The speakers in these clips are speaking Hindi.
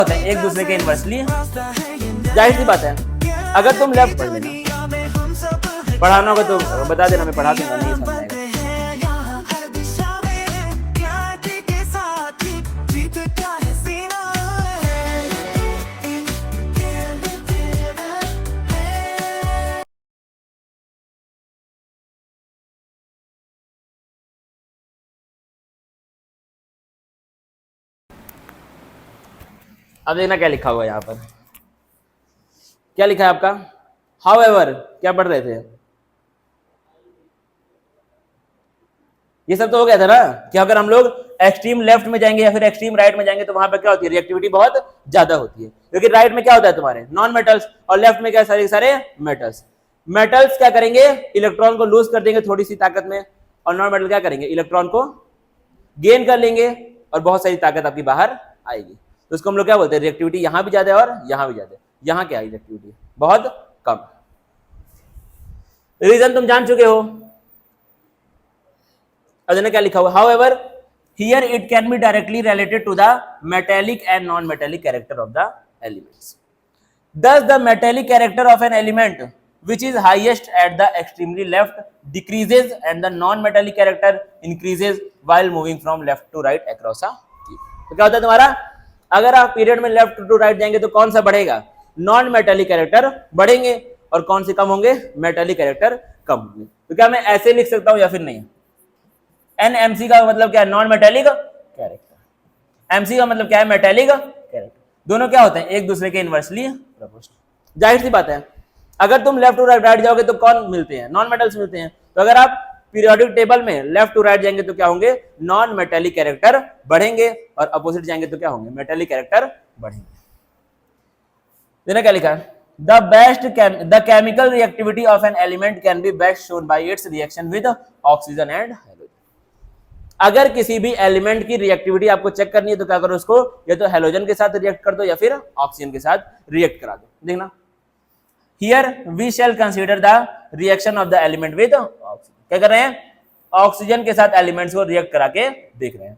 होते हैं एक दूसरे के इनवर्सली, जाहिर सी बात है। अगर तुम लेफ्ट पढ़ लेना, पढ़ाना होगा तो बता देना, मैं पढ़ा दूंगा, नहीं समझ आएगा। अब देखना क्या लिखा हुआ है यहाँ पर, क्या लिखा है आपका? हाउएवर, क्या पढ़ रहे थे? ये सब तो हो गया था ना कि अगर हम लोग एक्सट्रीम लेफ्ट में जाएंगे या फिर एक्सट्रीम राइट में जाएंगे तो वहां पे क्या होती है, रिएक्टिविटी बहुत ज्यादा होती है। क्योंकि राइट में क्या होता है तुम्हारे नॉन मेटल्स, और लेफ्ट में क्या सारे सारे मेटल्स। मेटल्स क्या करेंगे, इलेक्ट्रॉन को लूज कर देंगे थोड़ी सी ताकत में, और नॉन मेटल क्या करेंगे, इलेक्ट्रॉन को गेन कर लेंगे और बहुत सारी ताकत आपकी बाहर आएगी। तो उसको हम लोग क्या बोलते हैं, रिएक्टिविटी यहाँ भी ज्यादा है और यहाँ भी ज्यादा है। यहाँ क्या है, रिएक्टिविटी बहुत कम। रीजन तुम जान चुके हो। अब क्या लिखा हुआ, however here it can be directly related to the metallic and non metallic character of the elements. Thus the metallic character of an element which is highest at the extremely left decreases and the non-metallic character increases while moving from left to right across a cube. तो क्या होता है तुम्हारा, अगर आप पीरियड में लेफ्ट टू राइट जाएंगे तो कौन सा बढ़ेगा, नॉन मेटेलिक कैरेक्टर बढ़ेंगे, और कौन से कम होंगे, मेटेलिक कैरेक्टर कम होंगे। तो क्या मैं ऐसे लिख सकता हूं या फिर नहीं? NMC का मतलब क्या है, नॉन मेटेलिक कैरेक्टर। MC का मतलब क्या है, मेटेलिक कैरेक्टर। दोनों क्या होते हैं, एक दूसरे के इनवर्सली प्रोपोर्शनल। जाहिर सी बात है, अगर तुम लेफ्ट टू राइट जाओगे तो कौन मिलते हैं, नॉन मेटल्स मिलते हैं। तो अगर आप पीरियोडिक टेबल में लेफ्ट टू राइट जाएंगे तो क्या होंगे, नॉन मेटेलिक कैरेक्टर बढ़ेंगे, और अपोजिट जाएंगे तो क्या होंगे, मेटेलिक कैरेक्टर बढ़ेंगे। देखना क्या लिखा है, the chemical reactivity of an element can be best shown by it's reaction with oxygen and halogen. अगर किसी भी एलिमेंट की रिएक्टिविटी आपको चेक करनी है तो क्या करो, उसको या तो हेलोजन के साथ रिएक्ट कर दो या फिर ऑक्सीजन के साथ रिएक्ट करा दो। देखना, here we shall consider the reaction of the element with oxygen. क्या कर रहे हैं, ऑक्सीजन के साथ एलिमेंट्स को रिएक्ट करा के देख रहे हैं।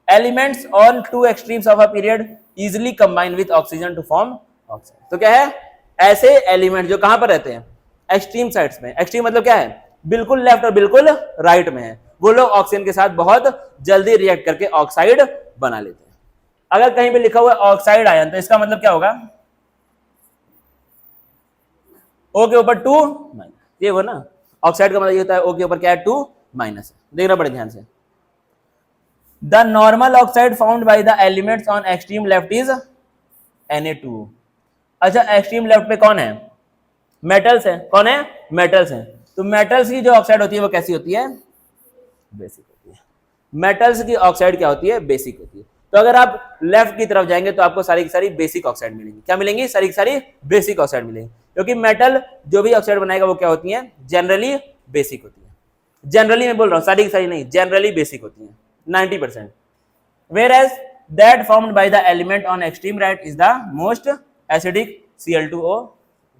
Elements on two extremes of a period easily combine with oxygen to form oxygen. तो क्या है, ऐसे एलिमेंट जो कहां पर रहते हैं, एक्सट्रीम साइड्स में। एक्सट्रीम मतलब क्या है, बिल्कुल लेफ्ट और बिल्कुल राइट में है, वो लोग ऑक्सीजन के साथ बहुत जल्दी रिएक्ट करके ऑक्साइड बना लेते हैं। अगर कहीं पे लिखा हुआ है ऑक्साइड आयन तो इसका मतलब क्या होगा, O के ऊपर 2 माइनस, ये वो ना ऑक्साइड का मतलब ये होता है O के ऊपर क्या है, 2 माइनस है। देखना बड़े ध्यान से, the normal oxide found by the elements on extreme left is Na2। अच्छा, एक्सट्रीम लेफ्ट पे कौन है, मेटल्स है। कौन है, मेटल्स है। तो मेटल्स की जो ऑक्साइड होती है वो कैसी होती है, बेसिक होती है। मेटल्स की ऑक्साइड क्या होती है, बेसिक होती है। तो अगर आप लेफ्ट की तरफ जाएंगे तो आपको सारी की सारी बेसिक ऑक्साइड मिलेंगी। क्या मिलेंगी, सारी की सारी बेसिक ऑक्साइड मिलेंगी। क्योंकि मेटल जो भी ऑक्साइड बनाएगा वो क्या होती है, जनरली बेसिक होती है। जनरली मैं बोल रहा हूँ, सारी की सारी नहीं, जनरली बेसिक होती है 90%। Whereas that formed by the element on extreme right is the most acidic Cl2O।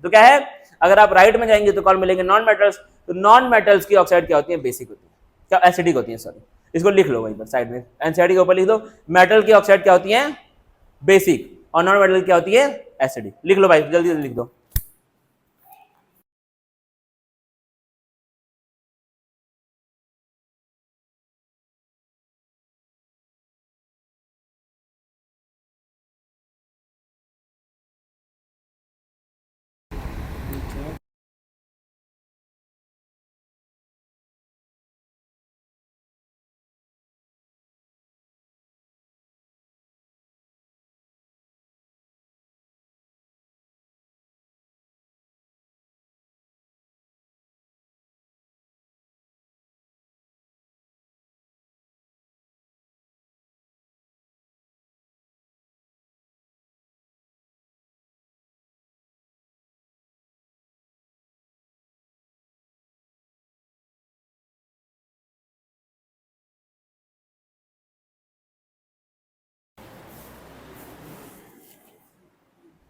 तो क्या है, अगर आप राइट में जाएंगे तो कौन मिलेंगे, नॉन मेटल्स। तो नॉन मेटल्स की ऑक्साइड क्या होती है, बेसिक होती है, क्या एसिडिक होती है, सॉरी। इसको लिख लो वहीं पर साइड में, एनसीईआरटी के ऊपर लिख दो, मेटल की ऑक्साइड क्या होती है, बेसिक, और नॉन मेटल क्या होती है, एसिडिक। लिख लो भाई, जल्दी जल्दी लिख दो।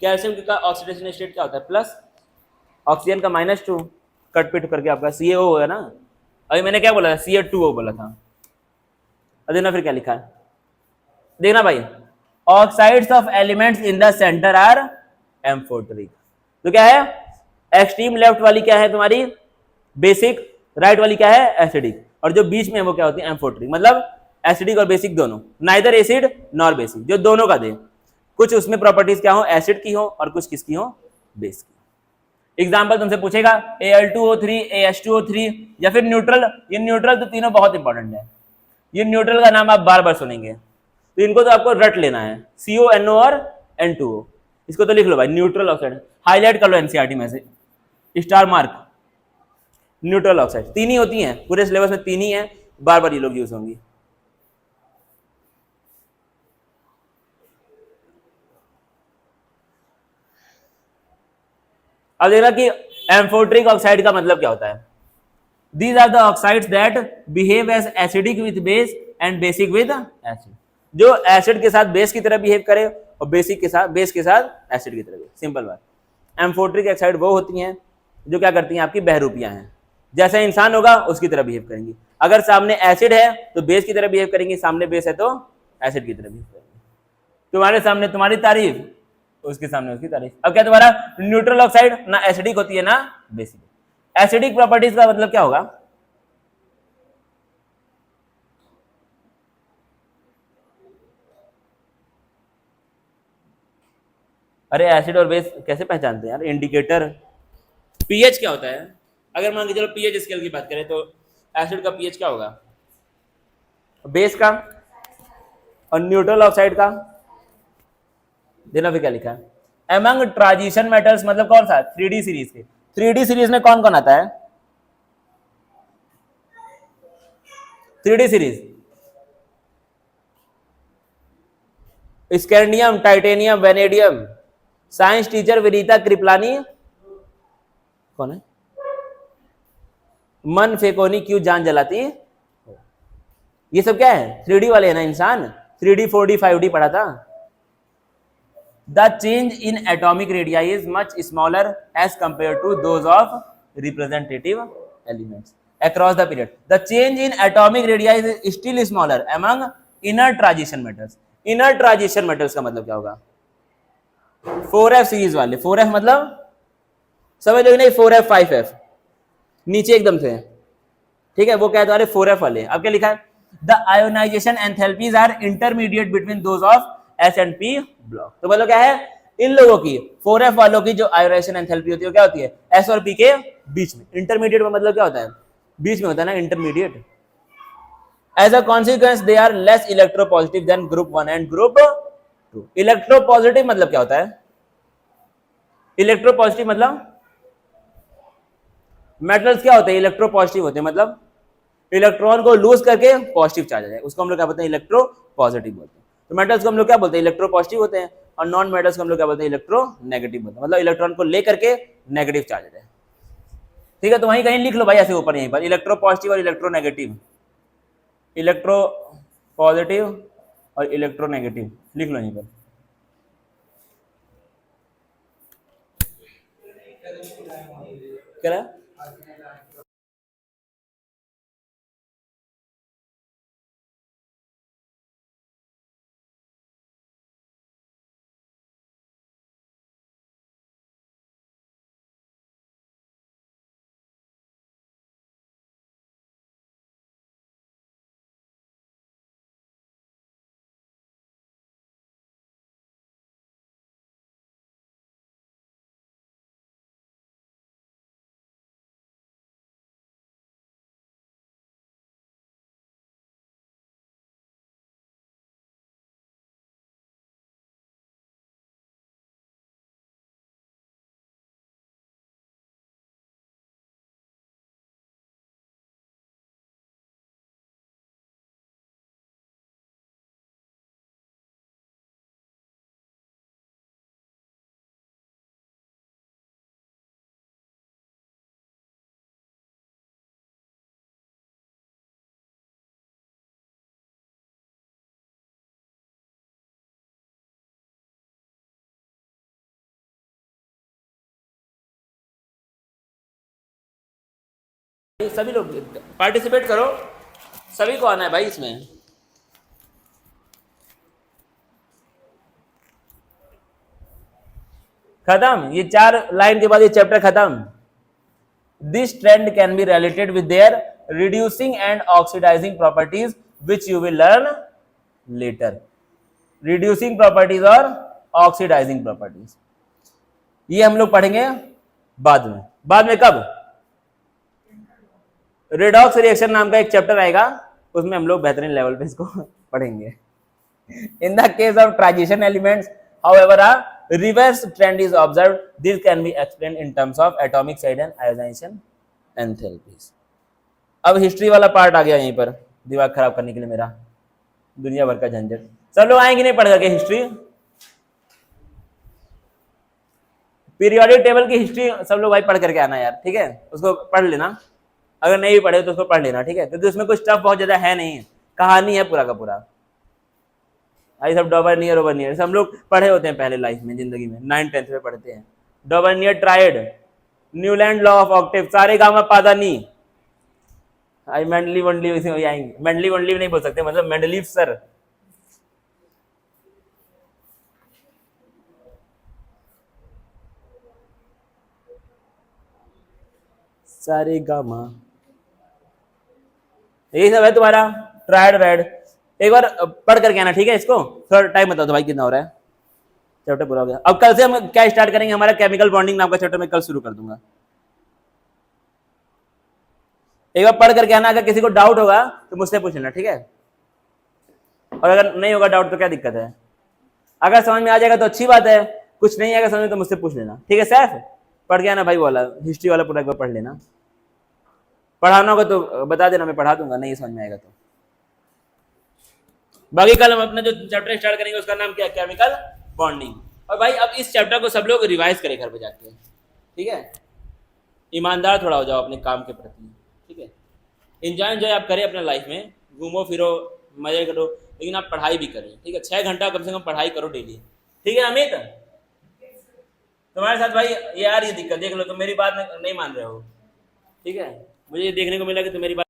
कैल्शियम का ऑक्सीडेशन स्टेट क्या होता है, प्लस, ऑक्सीजन का -2, कट पिट करके आपका CaO है ना। अभी मैंने क्या बोला था, Ca2O बोला था। अब देखना फिर क्या लिखा है, देखना भाई, oxides of elements in the centre are amphoteric. तो क्या है, एक्सट्रीम लेफ्ट वाली क्या है तुम्हारी बेसिक, राइट वाली क्या है एसिडिक, और जो बीच में है वो क्या होती है एम्फोटेरिक, मतलब एसिडिक और बेसिक दोनों, नाइदर एसिड नॉर बेसिक, जो दोनों का दे, कुछ उसमें प्रॉपर्टीज क्या हो एसिड की हो और कुछ किसकी हो बेस की। एग्जाम्पल तुमसे पूछेगा Al2O3, AH2O3 या फिर न्यूट्रल, ये न्यूट्रल तो तीनों बहुत इंपॉर्टेंट है, ये न्यूट्रल का नाम आप बार बार सुनेंगे, तो इनको तो आपको रट लेना है, CONO और N2O, इसको तो लिख लो भाई, न्यूट्रल ऑक्साइड हाईलाइट कर लो एनसीईआरटी में से, स्टार मार्क, न्यूट्रल ऑक्साइड तीन ही होती हैं पूरे सिलेबस में, तीन ही है, बार बार ये लोग यूज होंगी। अब देखना कि एम्फोटेरिक ऑक्साइड का मतलब क्या होता है। These are the oxides that behave as acidic with base and basic with acid, जो एसिड के साथ बेस की तरह बिहेव करे और बेसिक के साथ बेस के साथ एसिड की तरह, सिंपल बात। एम्फोटेरिक ऑक्साइड वो होती हैं जो क्या करती हैं आपकी बहरूपियां हैं, जैसा इंसान होगा उसकी तरह बिहेव करेंगी, अगर सामने एसिड है तो बेस की तरह बिहेव करेंगी, सामने बेस है तो एसिड की तरह बिहेव करेंगी, तुम्हारे सामने तुम्हारी तारीफ, उसके सामने उसकी तारीफ। अब क्या तुम्हारा न्यूट्रल ऑक्साइड ना एसिडिक होती है ना बेसिक, एसिडिक प्रॉपर्टीज का मतलब क्या होगा, अरे एसिड और बेस कैसे पहचानते हैं यार, इंडिकेटर। पीएच क्या होता है, अगर मान के चलो पीएच स्केल की बात करें तो एसिड का पीएच क्या होगा, बेस का, और न्यूट्रल ऑक्साइड का देना भी क्या लिखा है, एमंग ट्रांजिशन मेटल्स, मतलब कौन सा 3D सीरीज के, 3D सीरीज में कौन कौन आता है, 3D series scandium, titanium, vanadium. Science teacher Vinita Kripalani कौन है, मन फेकोनी क्यों जान जलाती, ये सब क्या है 3D वाले है ना इंसान, 3D 4D 5D पढ़ा था। The change in atomic radii is much smaller as compare to those of representative elements across the period. The change in atomic radii is still smaller among inner transition metals. Inner transition metals का मतलब क्या होगा, 4F सीरीज वाले, 4F मतलब समझ लो नहीं, 4F 5F नीचे एकदम से, ठीक है, वो क्या है तुम्हारे 4F वाले। अब क्या लिखा है, the ionisation enthalpies are intermediate between those of S and P block. तो मतलब क्या है, इन लोगों की 4F वालों की जो आयोनाइजेशन एंथैल्पी होती है वो क्या होती है S और P के बीच में, इंटरमीडिएट में मतलब क्या होता है बीच में होता है ना intermediate. As a consequence they are less electropositive than group 1 and group 2। Electropositive मतलब क्या होता है, इलेक्ट्रोपॉजिटिव मतलब मेटल्स क्या होते हैं इलेक्ट्रोपॉजिटिव होते हैं, मतलब इलेक्ट्रॉन को लूज करके पॉजिटिव चार्ज आ जाए, उसको हम लोग क्या बोलते हैं इलेक्ट्रो पॉजिटिव बोलते हैं। तो मेटल्स को हम लोग क्या बोलते हैं इलेक्ट्रो पॉजिटिव होते हैं, और नॉन मेटल्स को हम लोग क्या बोलते हैं इलेक्ट्रो नेगेटिव बोलते हैं, मतलब इलेक्ट्रॉन को लेकर के नेगेटिव चार्ज आ जाए। ठीक है, तो वहीं कहीं लिख लो भाई ऐसे ऊपर यहीं पर, इलेक्ट्रो पॉजिटिव और इलेक्ट्रो नेगेटिव, इलेक्ट्रो पॉजिटिव और इलेक्ट्रो नेगेटिव लिख लो यहीं पर। क्या सभी लोग पार्टिसिपेट करो, सभी को आना है भाई इसमें। खत्म, ये 4 लाइन के बाद ये चैप्टर खत्म। This trend can be related with their reducing and oxidising properties which you will learn later. Reducing properties और ऑक्सीडाइजिंग प्रॉपर्टीज ये हम लोग पढ़ेंगे बाद में। बाद में कब? रेडॉक्स रिएक्शन नाम का एक चैप्टर आएगा, उसमें हम लोग बेहतरीन लेवल पे इसको पढ़ेंगे। In the case of transition elements, however, a reverse trend is observed. This can be explained in terms of atomic side and ionization enthalpies. अब हिस्ट्री वाला पार्ट आ गया यहीं पर, दिमाग खराब करने के लिए मेरा, दुनिया भर का झंझट। सब लोग आएंगे नहीं पढ़ करके हिस्ट्री? पीरियोडिक टेबल की हिस्ट्री सब लोग भाई पढ़ करके आना यार, ठीक है? उसको पढ़ लेना, अगर नहीं पढ़े तो उसको पढ़ लेना, ठीक है? क्योंकि उसमें कुछ टफ बहुत ज्यादा है नहीं, कहानी है पूरा का पूरा। आई सब डॉबर्नियर ओबर्नियर हम लोग पढ़े होते हैं पहले लाइफ में, जिंदगी में 9th-10th में पढ़ते हैं। Dobereiner triad, Newland law of octave, सारे गामा पादा नी। आई मेंडली वंडली आएंगे, मेंडली वंडली नहीं बोल सकते, मतलब मेंडलीव सर। सारे गामा, यही सब है तुम्हारा ट्रायड राइड। एक बार पढ़ करके आना, ठीक है? इसको थोड़ा टाइम बता दो भाई कितना हो रहा है, चैप्टर पूरा हो गया। अब कल से हम क्या स्टार्ट करेंगे, हमारा केमिकल बॉन्डिंग नाम का चैप्टर मैं कल शुरू कर दूंगा। एक बार पढ़ करके आना, अगर किसी को डाउट होगा तो मुझसे पूछ लेना, ठीक है? और अगर नहीं होगा डाउट तो क्या दिक्कत है? अगर समझ में आ जाएगा तो अच्छी बात है, कुछ नहीं आएगा समझ में तो मुझसे पूछ लेना, ठीक है? सैफ पढ़ के आना भाई, वाला हिस्ट्री वाला पूरा एक बार पढ़ लेना। पढ़ाना होगा तो बता देना, मैं पढ़ा दूंगा, नहीं समझ में आएगा तो। बाकी कल हम अपना जो चैप्टर स्टार्ट करेंगे उसका नाम क्या है? Chemical bonding. और भाई अब इस चैप्टर को सब लोग रिवाइज करें घर पे जाके, ठीक है? ईमानदार थोड़ा हो जाओ अपने काम के प्रति, ठीक है? एंजॉय आप करें अपने लाइफ में, घूमो फिरो, मजे करो, लेकिन आप पढ़ाई भी करें, ठीक है? 6 घंटा कम से कम पढ़ाई करो डेली, ठीक है? अमित तुम्हारे साथ भाई यार ये दिक्कत देख लो, तुम मेरी बात नहीं मान रहे हो, ठीक है? मुझे ये देखने को मिला कि तुम मेरी बात